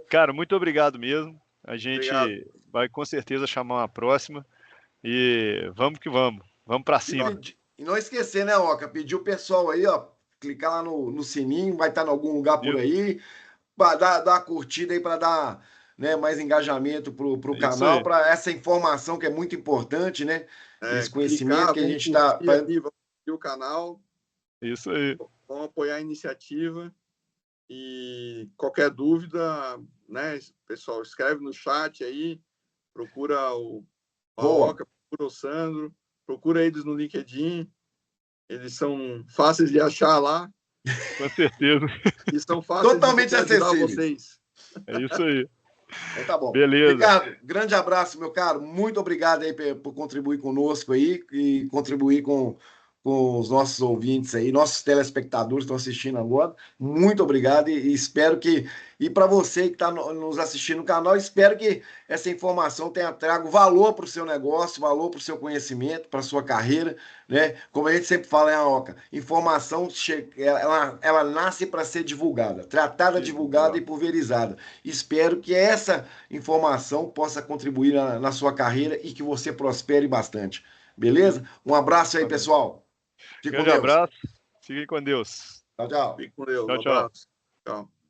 Cara, muito obrigado mesmo. A gente vai com certeza chamar uma próxima. E vamos que vamos. Vamos para cima. E não esquecer, né, Oca? Pedir o pessoal aí, ó, clicar lá no sininho, vai estar em algum lugar por aí. Dar uma curtida aí para dar, né, mais engajamento pro canal, para essa informação que é muito importante, né? Esse conhecimento que a gente está fazendo. O canal. Isso aí. Vamos apoiar a iniciativa. E qualquer dúvida, né, pessoal, escreve no chat aí, procura o Oca, procura o Sandro, procura eles no LinkedIn. Eles são fáceis de achar lá. Com certeza. E são fáceis totalmente acessíveis. Vocês. É isso aí. Então tá bom. Beleza. Ricardo, grande abraço, meu caro. Muito obrigado aí por contribuir conosco aí e contribuir com os nossos ouvintes aí, nossos telespectadores que estão assistindo agora. Muito obrigado e espero que... E para você que está nos assistindo no canal, espero que essa informação tenha trago valor para o seu negócio, valor para o seu conhecimento, para a sua carreira, né? Como a gente sempre fala, hein, Oca? Informação, ela nasce para ser divulgada, tratada, divulgada e pulverizada. Espero que essa informação possa contribuir na sua carreira e que você prospere bastante. Beleza? Um abraço aí, pessoal. Grande abraço. Fiquem com Deus. Tchau, tchau. Fique com Deus. Tchau, tchau. Tchau.